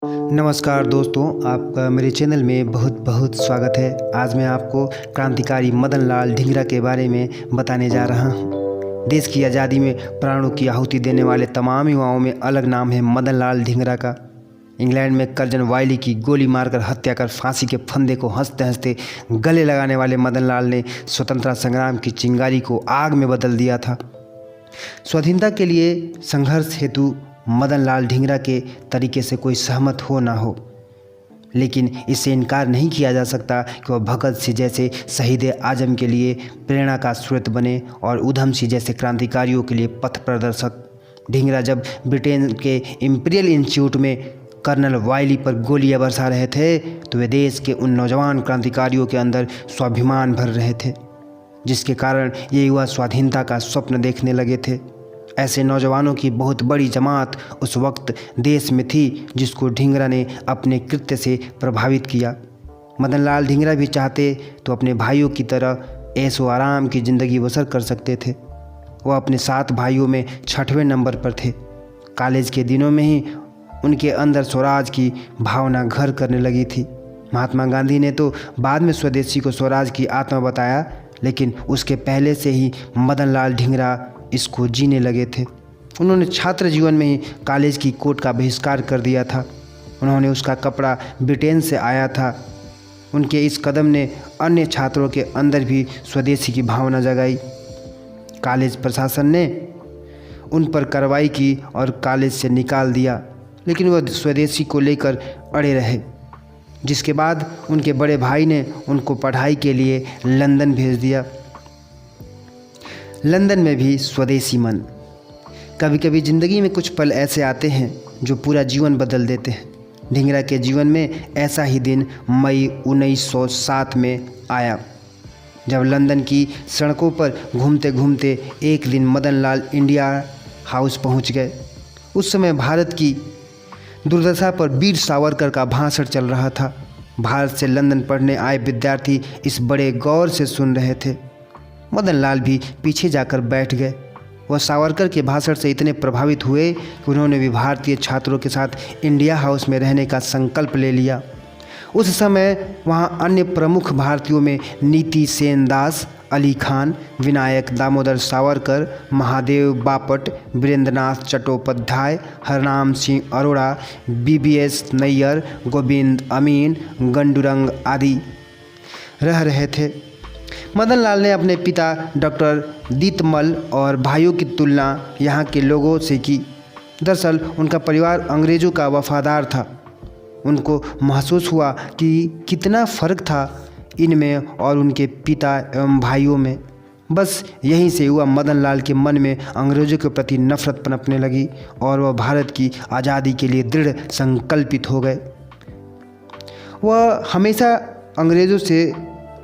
नमस्कार दोस्तों, आपका मेरे चैनल में बहुत बहुत स्वागत है। आज मैं आपको क्रांतिकारी मदन लाल ढींगरा के बारे में बताने जा रहा हूँ। देश की आज़ादी में प्राणों की आहुति देने वाले तमाम युवाओं में अलग नाम है मदन लाल ढींगरा का। इंग्लैंड में कर्जन वायली की गोली मारकर हत्या कर फांसी के फंदे को हंसते हंसते गले लगाने वाले मदन लाल ने स्वतंत्रता संग्राम की चिंगारी को आग में बदल दिया था। स्वाधीनता के लिए संघर्ष हेतु मदन लाल ढींगरा के तरीके से कोई सहमत हो ना हो, लेकिन इससे इनकार नहीं किया जा सकता कि वह भगत सिंह जैसे शहीद आजम के लिए प्रेरणा का स्रोत बने और उधम सिंह जैसे क्रांतिकारियों के लिए पथ प्रदर्शक। ढींगरा जब ब्रिटेन के इंपीरियल इंस्टीट्यूट में कर्नल वायली पर गोलियां बरसा रहे थे तो वे देश के उन नौजवान क्रांतिकारियों के अंदर स्वाभिमान भर रहे थे, जिसके कारण ये युवा स्वाधीनता का स्वप्न देखने लगे थे। ऐसे नौजवानों की बहुत बड़ी जमात उस वक्त देश में थी, जिसको ढींगरा ने अपने कृत्य से प्रभावित किया। मदन लाल ढींगरा भी चाहते तो अपने भाइयों की तरह ऐशो आराम की ज़िंदगी बसर कर सकते थे। वह अपने 7 भाइयों में 6वें नंबर पर थे। कॉलेज के दिनों में ही उनके अंदर स्वराज की भावना घर करने लगी थी। महात्मा गांधी ने तो बाद में स्वदेशी को स्वराज की आत्मा बताया, लेकिन उसके पहले से ही मदन लाल ढींगरा इसको जीने लगे थे। उन्होंने छात्र जीवन में ही कॉलेज की कोट का बहिष्कार कर दिया था। उन्होंने उसका कपड़ा ब्रिटेन से आया था। उनके इस कदम ने अन्य छात्रों के अंदर भी स्वदेशी की भावना जगाई। कॉलेज प्रशासन ने उन पर कार्रवाई की और कॉलेज से निकाल दिया, लेकिन वह स्वदेशी को लेकर अड़े रहे, जिसके बाद उनके बड़े भाई ने उनको पढ़ाई के लिए लंदन भेज दिया। लंदन में भी स्वदेशी मन। कभी कभी ज़िंदगी में कुछ पल ऐसे आते हैं जो पूरा जीवन बदल देते हैं। ढींगरा के जीवन में ऐसा ही दिन मई 1907 में आया, जब लंदन की सड़कों पर घूमते घूमते एक दिन मदन लाल इंडिया हाउस पहुंच गए। उस समय भारत की दुर्दशा पर वीर सावरकर का भाषण चल रहा था। भारत से लंदन पढ़ने आए विद्यार्थी इस बड़े गौर से सुन रहे थे। मदन लाल भी पीछे जाकर बैठ गए। वह सावरकर के भाषण से इतने प्रभावित हुए कि उन्होंने भी भारतीय छात्रों के साथ इंडिया हाउस में रहने का संकल्प ले लिया। उस समय वहां अन्य प्रमुख भारतीयों में नीति सेन दास, अली खान, विनायक दामोदर सावरकर, महादेव बापट, वीरेंद्रनाथ चट्टोपाध्याय, हरनाम सिंह अरोड़ा, BBS नैयर, गोविंद अमीन, गंडूरंग आदि रह रहे थे। मदन लाल ने अपने पिता डॉक्टर दीतमल और भाइयों की तुलना यहाँ के लोगों से की। दरअसल उनका परिवार अंग्रेज़ों का वफादार था। उनको महसूस हुआ कि कितना फ़र्क था इनमें और उनके पिता एवं भाइयों में। बस यहीं से हुआ मदन लाल के मन में अंग्रेज़ों के प्रति नफरत पनपने लगी और वह भारत की आज़ादी के लिए दृढ़ संकल्पित हो गए। वह हमेशा अंग्रेज़ों से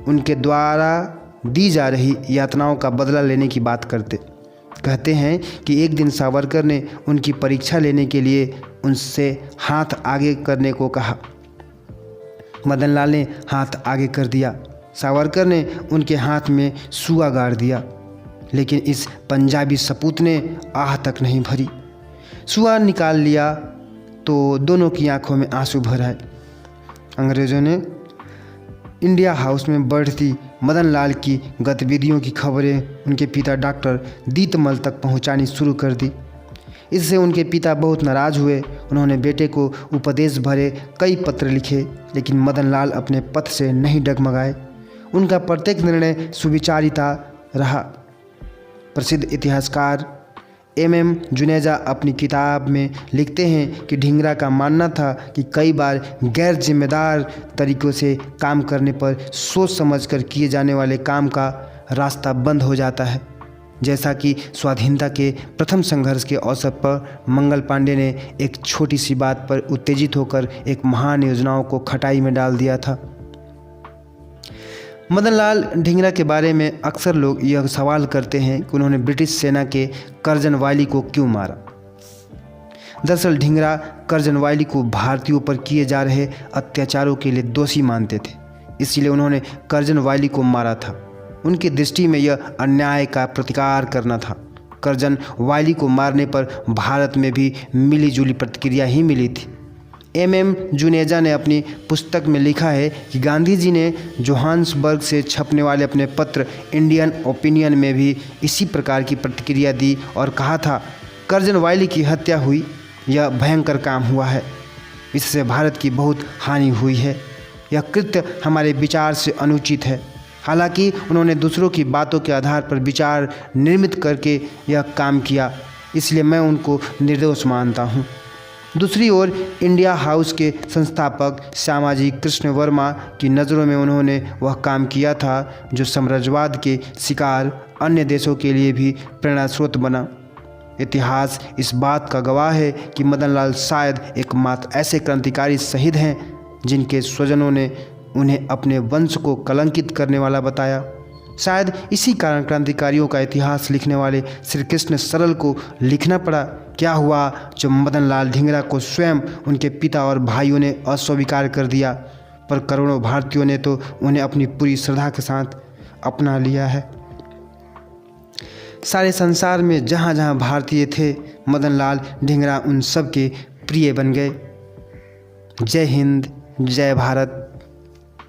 उनके द्वारा दी जा रही यातनाओं का बदला लेने की बात कहते हैं कि एक दिन सावरकर ने उनकी परीक्षा लेने के लिए उनसे हाथ आगे करने को कहा। मदन लाल ने हाथ आगे कर दिया। सावरकर ने उनके हाथ में सुआ गाड़ दिया, लेकिन इस पंजाबी सपूत ने आह तक नहीं भरी। सुआ निकाल लिया तो दोनों की आंखों में आंसू भर आए। अंग्रेज़ों ने इंडिया हाउस में बढ़ती मदन लाल की गतिविधियों की खबरें उनके पिता डॉक्टर दीतमल तक पहुंचानी शुरू कर दी। इससे उनके पिता बहुत नाराज़ हुए। उन्होंने बेटे को उपदेश भरे कई पत्र लिखे, लेकिन मदन लाल अपने पथ से नहीं डगमगाए। उनका प्रत्येक निर्णय सुविचारिता रहा। प्रसिद्ध इतिहासकार MM जुनेजा अपनी किताब में लिखते हैं कि ढींगरा का मानना था कि कई बार गैर जिम्मेदार तरीक़ों से काम करने पर सोच समझकर किए जाने वाले काम का रास्ता बंद हो जाता है। जैसा कि स्वाधीनता के प्रथम संघर्ष के अवसर पर मंगल पांडे ने एक छोटी सी बात पर उत्तेजित होकर एक महान योजनाओं को खटाई में डाल दिया था। मदन लाल ढींगरा के बारे में अक्सर लोग यह सवाल करते हैं कि उन्होंने ब्रिटिश सेना के कर्जन वायली को क्यों मारा। दरअसल ढींगरा कर्जन वायली को भारतीयों पर किए जा रहे अत्याचारों के लिए दोषी मानते थे, इसलिए उन्होंने कर्जन वायली को मारा था। उनकी दृष्टि में यह अन्याय का प्रतिकार करना था। कर्जन वायली को मारने पर भारत में भी मिलीजुली प्रतिक्रिया ही मिली थी। MM जुनेजा ने अपनी पुस्तक में लिखा है कि गांधी जी ने जोहान्सबर्ग से छपने वाले अपने पत्र इंडियन ओपिनियन में भी इसी प्रकार की प्रतिक्रिया दी और कहा था, कर्जन वाइली की हत्या हुई, यह भयंकर काम हुआ है, इससे भारत की बहुत हानि हुई है, यह कृत्य हमारे विचार से अनुचित है। हालांकि उन्होंने दूसरों की बातों के आधार पर विचार निर्मित करके यह काम किया, इसलिए मैं उनको निर्दोष मानता हूँ। दूसरी ओर इंडिया हाउस के संस्थापक श्यामाजी कृष्ण वर्मा की नज़रों में उन्होंने वह काम किया था जो साम्राज्यवाद के शिकार अन्य देशों के लिए भी प्रेरणा स्रोत बना। इतिहास इस बात का गवाह है कि मदन लाल शायद एकमात्र ऐसे क्रांतिकारी शहीद हैं जिनके स्वजनों ने उन्हें अपने वंश को कलंकित करने वाला बताया। शायद इसी कारण क्रांतिकारियों का इतिहास लिखने वाले श्री कृष्ण सरल को लिखना पड़ा। क्या हुआ जब मदन लाल ढींगरा को स्वयं उनके पिता और भाइयों ने अस्वीकार कर दिया, पर करोड़ों भारतीयों ने तो उन्हें अपनी पूरी श्रद्धा के साथ अपना लिया है। सारे संसार में जहाँ जहाँ भारतीय थे, मदन लाल ढींगरा उन सब के प्रिय बन गए। जय हिंद, जय भारत।